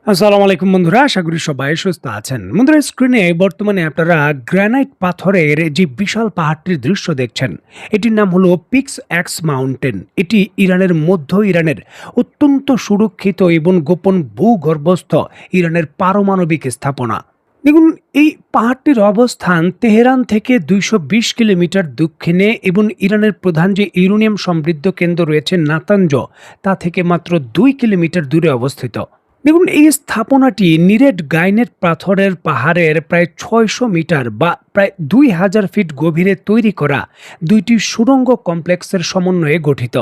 আসসালামু আলাইকুম বন্ধুরা, আশা করি সবাই সুস্থ আছেন। বন্ধুরা, স্ক্রিনে বর্তমানে আপনারা গ্রানাইট পাথরের যে বিশাল পাহাড়টির দৃশ্য দেখছেন, এটির নাম হলো পিক্স এক্স মাউন্টেন। এটি ইরানের মধ্য ইরানের অত্যন্ত সুরক্ষিত এবং গোপন ভূগর্ভস্থ ইরানের পারমাণবিক স্থাপনা। দেখুন, এই পাহাড়টির অবস্থান তেহরান থেকে ২২০ কিলোমিটার দক্ষিণে এবং ইরানের প্রধান যে ইউরেনিয়াম সমৃদ্ধ কেন্দ্র রয়েছে নাতানজ, তা থেকে মাত্র ২ কিলোমিটার দূরে অবস্থিত। দেখুন, এই স্থাপনাটি নিরেট গাইনেট পাথরের পাহাড়ের প্রায় ৬০০ মিটার বা প্রায় ২,০০০ ফিট গভীরে তৈরি করা দুইটি সুড়ঙ্গ কমপ্লেক্সের সমন্বয়ে গঠিত।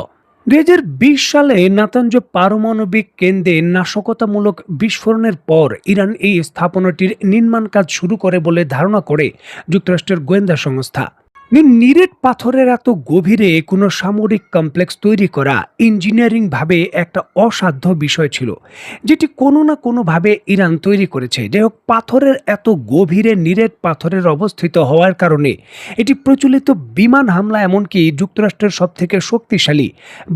২০২০ সালে নাতানজ পারমাণবিক কেন্দ্রে নাশকতামূলক বিস্ফোরণের পর ইরান এই স্থাপনাটির নির্মাণ কাজ শুরু করে বলে ধারণা করে যুক্তরাষ্ট্রের গোয়েন্দা সংস্থা। নিরেট পাথরের এত গভীরে কোনো সামরিক কমপ্লেক্স তৈরি করা ইঞ্জিনিয়ারিং ভাবে একটা অসাধ্য বিষয় ছিল, যেটি কোনো না কোনোভাবে ইরান তৈরি করেছে। যাই হোক, পাথরের এত গভীরে নিরেট পাথরের অবস্থিত হওয়ার কারণে এটি প্রচলিত বিমান হামলা, এমনকি যুক্তরাষ্ট্রের সবথেকে শক্তিশালী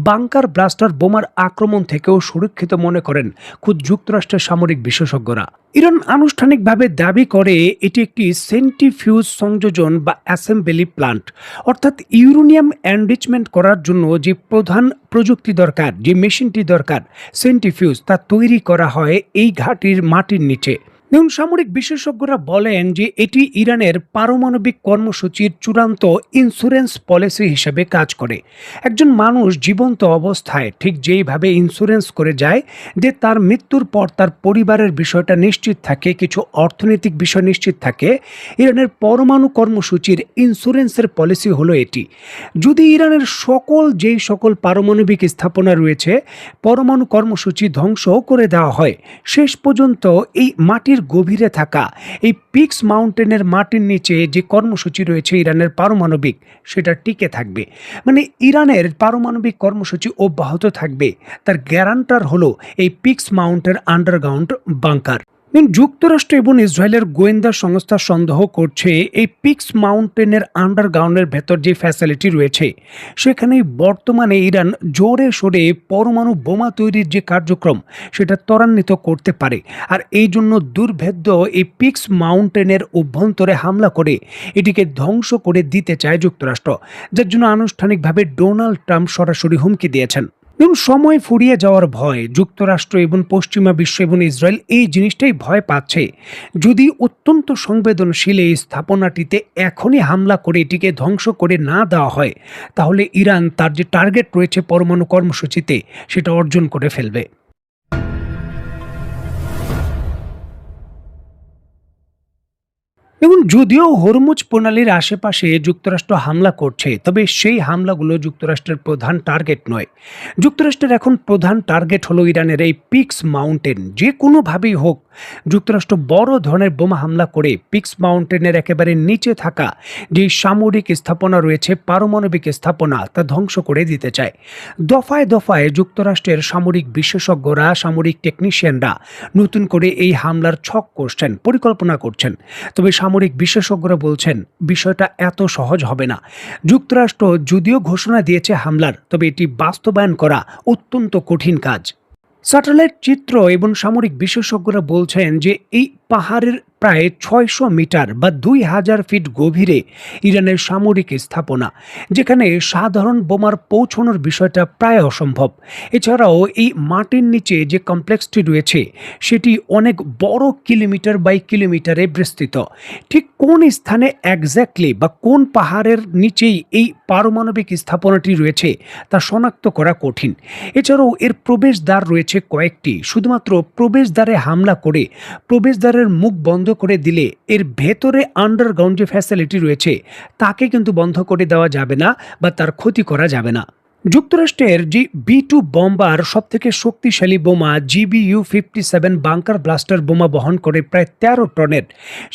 বাংকার ব্লাস্টার বোমার আক্রমণ থেকেও সুরক্ষিত মনে করেন খুদ যুক্তরাষ্ট্রের সামরিক বিশেষজ্ঞরা। ইরান আনুষ্ঠানিকভাবে দাবি করে এটি একটি সেন্ট্রিফিউজ সংযোজন বা অ্যাসেম্বলি প্লান্ট, অর্থাৎ ইউরেনিয়াম এনরিচমেন্ট করার জন্য যে প্রধান প্রযুক্তি দরকার, যে মেশিনটি দরকার সেন্ট্রিফিউজ, তা তৈরি করা হয় এই ঘাটির মাটির নিচে। দেখুন, সামরিক বিশেষজ্ঞরা বলেন যে এটি ইরানের পারমাণবিক কর্মসূচির চূড়ান্ত ইন্স্যুরেন্স পলিসি হিসেবে কাজ করে। একজন মানুষ জীবন্ত অবস্থায় ঠিক যেইভাবে ইন্স্যুরেন্স করে যায় যে তার মৃত্যুর পর তার পরিবারের বিষয়টা নিশ্চিত থাকে, কিছু অর্থনৈতিক বিষয় নিশ্চিত থাকে, ইরানের পরমাণু কর্মসূচির ইন্স্যুরেন্সের পলিসি হলো এটি। যদি ইরানের যেই সকল পারমাণবিক স্থাপনা রয়েছে পরমাণু কর্মসূচি ধ্বংস করে দেওয়া হয়, শেষ পর্যন্ত এই মাটির গভীরে থাকা এই পিক্স মাউন্টেনের মাটির নিচে যে কর্মসূচি রয়েছে ইরানের পারমাণবিক, সেটা টিকে থাকবে। মানে ইরানের পারমাণবিক কর্মসূচি অব্যাহত থাকবে, তার গ্যারান্টার হলো এই পিক্স মাউন্টেন আন্ডারগ্রাউন্ড বাংকার। যুক্তরাষ্ট্র এবং ইসরায়েলের গোয়েন্দা সংস্থা সন্দেহ করছে এই পিক্স মাউন্টেনের আন্ডারগ্রাউন্ডের ভেতর যে ফ্যাসিলিটি রয়েছে, সেখানে বর্তমানে ইরান জোরে সোরে পরমাণু বোমা তৈরির যে কার্যক্রম, সেটা ত্বরান্বিত করতে পারে। আর এই জন্য দুর্ভেদ্য এই পিক্স মাউন্টেনের অভ্যন্তরে হামলা করে এটিকে ধ্বংস করে দিতে চায় যুক্তরাষ্ট্র, যার জন্য আনুষ্ঠানিকভাবে ডোনাল্ড ট্রাম্প সরাসরি হুমকি দিয়েছেন। এবং সময় ফুরিয়ে যাওয়ার ভয়, যুক্তরাষ্ট্র এবং পশ্চিমা বিশ্ব এবং ইসরায়েল এই জিনিসটাই ভয় পাচ্ছে। যদি অত্যন্ত সংবেদনশীল এই স্থাপনাটিতে এখনই হামলা করে এটিকে ধ্বংস করে না দেওয়া হয়, তাহলে ইরান তার যে টার্গেট রয়েছে পরমাণু কর্মসূচিতে, সেটা অর্জন করে ফেলবে। দেখুন, যদিও হরমুজ প্রণালীর আশেপাশে যুক্তরাষ্ট্র হামলা করছে, তবে সেই হামলাগুলো যুক্তরাষ্ট্রের প্রধান টার্গেট নয়। যুক্তরাষ্ট্রের এখন প্রধান টার্গেট হলো ইরানের এই পিক্স মাউন্টেন। যে কোনোভাবেই হোক, যুক্তরাষ্ট্র বড় ধরনের বোমা হামলা করে পিক্স মাউন্টেনের একেবারে নিচে থাকা যে সামরিক স্থাপনা রয়েছে, পারমাণবিক স্থাপনা, তা ধ্বংস করে দিতে চায়। দফায় দফায় যুক্তরাষ্ট্রের সামরিক বিশেষজ্ঞরা, সামরিক টেকনিশিয়ানরা নতুন করে এই হামলার ছক করছেন, পরিকল্পনা করছেন। তবে সামরিক বিশেষজ্ঞরা বলছেন বিষয়টা এত সহজ হবে না। যুক্তরাষ্ট্র যদিও ঘোষণা দিয়েছে হামলার, তবে এটি বাস্তবায়ন করা অত্যন্ত কঠিন কাজ। স্যাটেলাইট চিত্র এবং সামরিক বিশেষজ্ঞরা বলছেন যে এই পাহাড়ের প্রায় ৬০০ মিটার বা ২,০০০ ফিট গভীরে ইরানের সামরিক স্থাপনা, যেখানে সাধারণ বোমার পৌঁছানোর বিষয়টা প্রায় অসম্ভব। এছাড়াও এই মাটির নিচে যে কমপ্লেক্সটি রয়েছে, সেটি অনেক বড়, কিলোমিটার বাই কিলোমিটারে বিস্তৃত। ঠিক কোন স্থানে এক্স্যাক্টলি বা কোন পাহাড়ের নিচেই এই পারমাণবিক স্থাপনাটি রয়েছে তা শনাক্ত করা কঠিন। এছাড়াও এর প্রবেশদ্বার রয়েছে কয়েকটি। শুধুমাত্র প্রবেশদ্বারে হামলা করে প্রবেশদ্বারের মুখ বন্ধ করে দিলে এর ভেতরে আন্ডারগ্রাউন্ড যে ফ্যাসিলিটি রয়েছে, তাকে কিন্তু বন্ধ করে দেওয়া যাবে না বা তার ক্ষতি করা যাবে না। যুক্তরাষ্ট্রের যে B2 বম্বার সবথেকে শক্তিশালী বোমা GBU-57 বাংকার ব্লাস্টার বোমা বহন করে প্রায় ১৩ টনের,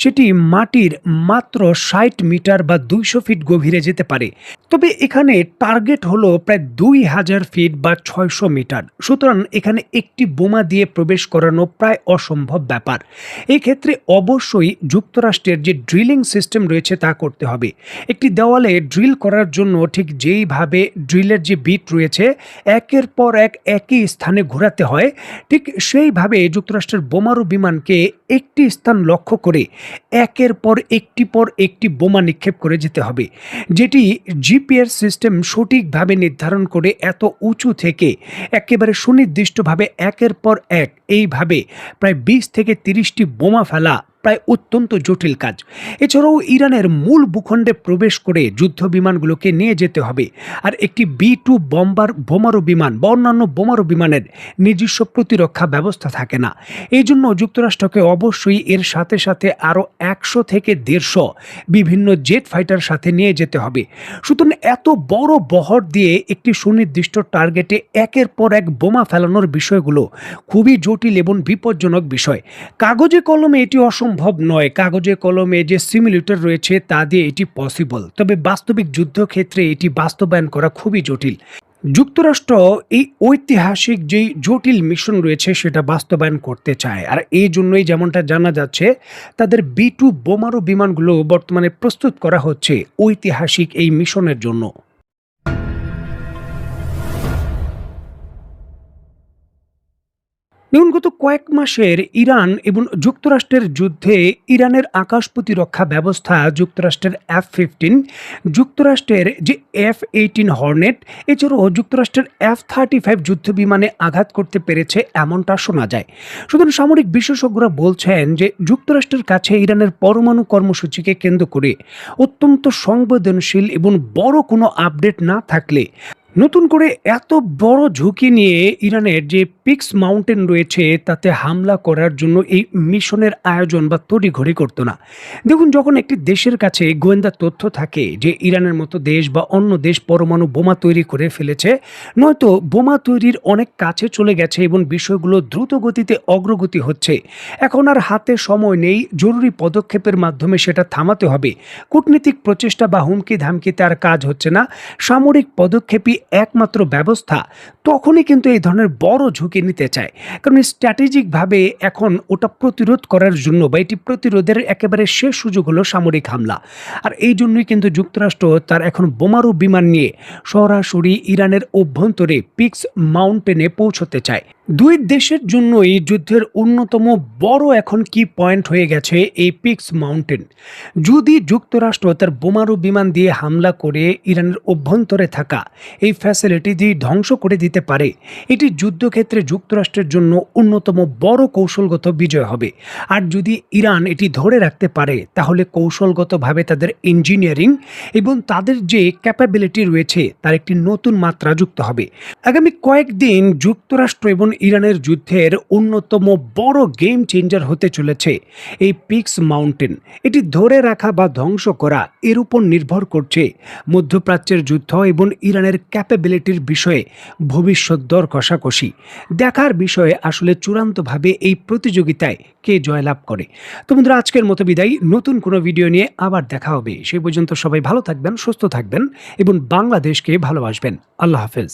সেটি মাটির মাত্র ৬০ মিটার বা ২০০ ফিট গভীরে যেতে পারে। তবে এখানে টার্গেট হলো প্রায় ২,০০০ ফিট বা ৬০০ মিটার। সুতরাং এখানে একটি বোমা দিয়ে প্রবেশ করানো প্রায় অসম্ভব ব্যাপার। এই ক্ষেত্রে অবশ্যই যুক্তরাষ্ট্রের যে ড্রিলিং সিস্টেম রয়েছে তা করতে হবে। একটি দেওয়ালে ড্রিল করার জন্য ঠিক যেইভাবে ড্রিলের যে বিট রয়েছে একের পর এক একই স্থানে ঘোরাতে হয়, ঠিক সেইভাবে যুক্তরাষ্ট্রের বোমারু বিমানকে একটি স্থান লক্ষ্য করে একের পর একটি বোমা নিক্ষেপ করে যেতে হবে, যেটি জিপিএস সিস্টেম সঠিকভাবে নির্ধারণ করে এত উঁচু থেকে একেবারে সুনির্দিষ্টভাবে একের পর এক এইভাবে প্রায় 20 থেকে 30টি বোমা ফেলা প্রায় অত্যন্ত জটিল কাজ। এছাড়াও ইরানের মূল ভূখণ্ডে প্রবেশ করে যুদ্ধ বিমানগুলোকে নিয়ে যেতে হবে। আর একটি B-2 বোমারু বিমান বা অন্যান্য বোমারু বিমানের নিজস্ব প্রতিরক্ষা ব্যবস্থা থাকে না। এই জন্য যুক্তরাষ্ট্রকে অবশ্যই এর সাথে সাথে আরও 100 থেকে 150 বিভিন্ন জেট ফাইটার সাথে নিয়ে যেতে হবে। সুতরাং এত বড় বহর দিয়ে একটি সুনির্দিষ্ট টার্গেটে একের পর এক বোমা ফেলানোর বিষয়গুলো খুবই জটিল এবং বিপজ্জনক বিষয়। কাগজে কলমে এটি অসম্ভব নয়, কাগজে কলমে যে সিমুলেটর রয়েছে তা দিয়ে এটি পসিবল, তবে বাস্তবিক যুদ্ধক্ষেত্রে এটি বাস্তবায়ন করা খুবই জটিল। যুক্তরাষ্ট্র এই ঐতিহাসিক যেই জটিল মিশন রয়েছে সেটা বাস্তবায়ন করতে চায়, আর এই জন্যই যেমনটা জানা যাচ্ছে তাদের B-2 বোমারু বিমানগুলো বর্তমানে প্রস্তুত করা হচ্ছে ঐতিহাসিক এই মিশনের জন্য। দেখুন, গত কয়েক মাসের ইরান এবং যুক্তরাষ্ট্রের যুদ্ধে ইরানের আকাশ প্রতিরক্ষা ব্যবস্থা যুক্তরাষ্ট্রের F-15, যুক্তরাষ্ট্রের যে F-18 হর্নেট, এছাড়াও যুক্তরাষ্ট্রের F-35 যুদ্ধ বিমানে আঘাত করতে পেরেছে এমনটা শোনা যায়। সুতরাং সামরিক বিশেষজ্ঞরা বলছেন যে যুক্তরাষ্ট্রের কাছে ইরানের পরমাণু কর্মসূচিকে কেন্দ্র করে অত্যন্ত সংবেদনশীল এবং বড় কোনো আপডেট না থাকলে নতুন করে এত বড় ঝুঁকি নিয়ে ইরানের যে পিক্স মাউন্টেন রয়েছে তাতে হামলা করার জন্য এই মিশনের আয়োজন বা তড়িঘড়ি করতো না। দেখুন, যখন একটি দেশের কাছে গোয়েন্দা তথ্য থাকে যে ইরানের মতো দেশ বা অন্য দেশ পরমাণু বোমা তৈরি করে ফেলেছে, নয়তো বোমা তৈরির অনেক কাছে চলে গেছে এবং বিষয়গুলো দ্রুত গতিতে অগ্রগতি হচ্ছে, এখন আর হাতে সময় নেই, জরুরি পদক্ষেপের মাধ্যমে সেটা থামাতে হবে, কূটনীতিক প্রচেষ্টা বা হুমকি ধামকিতে আর কাজ হচ্ছে না, সামরিক পদক্ষেপই একমাত্র ব্যবস্থা, তখনই কিন্তু এই ধরনের বড় ঝুঁকি নিতে চায়। কারণ স্ট্র্যাটেজিকভাবে এখন ওটা প্রতিরোধ করার জন্য বা এটি প্রতিরোধের একেবারে শেষ সুযোগ হলো সামরিক হামলা। আর এই জন্যই কিন্তু যুক্তরাষ্ট্র তার এখন বোমারু বিমান নিয়ে সরাসরি ইরানের অভ্যন্তরে পিক্স মাউন্টেনে পৌঁছতে চায়। দুই দেশের জন্যই যুদ্ধের অন্যতম বড় এখন কি পয়েন্ট হয়ে গেছে এই পিক্স মাউন্টেন। যদি যুক্তরাষ্ট্র তার বোমারু বিমান দিয়ে হামলা করে ইরানের অভ্যন্তরে থাকা এই ফ্যাসিলিটি দিয়ে ধ্বংস করে দিতে পারে, এটি যুদ্ধক্ষেত্রে যুক্তরাষ্ট্রের জন্য অন্যতম বড় কৌশলগত বিজয় হবে। আর যদি ইরান এটি ধরে রাখতে পারে তাহলে কৌশলগতভাবে তাদের ইঞ্জিনিয়ারিং এবং তাদের যে ক্যাপাবিলিটি রয়েছে তার একটি নতুন মাত্রা যুক্ত হবে। আগামী কয়েকদিন যুক্তরাষ্ট্র এবং ইরানের যুদ্ধের অন্যতম বড় গেম চেঞ্জার হতে চলেছে এই পিক্স মাউন্টেন। এটি ধরে রাখা বা ধ্বংস করা এর উপর নির্ভর করছে মধ্যপ্রাচ্যের যুদ্ধ এবং ইরানের ক্যাপাবিলিটির বিষয়ে ভবিষ্যৎ দর কষাকষি। দেখার বিষয়ে আসলে চূড়ান্তভাবে এই প্রতিযোগিতায় কে জয়লাভ করে। তো বন্ধুরা, আজকের মতো বিদায়, নতুন কোনো ভিডিও নিয়ে আবার দেখা হবে। সেই পর্যন্ত সবাই ভালো থাকবেন, সুস্থ থাকবেন এবং বাংলাদেশকে ভালোবাসবেন। আল্লাহ হাফেজ।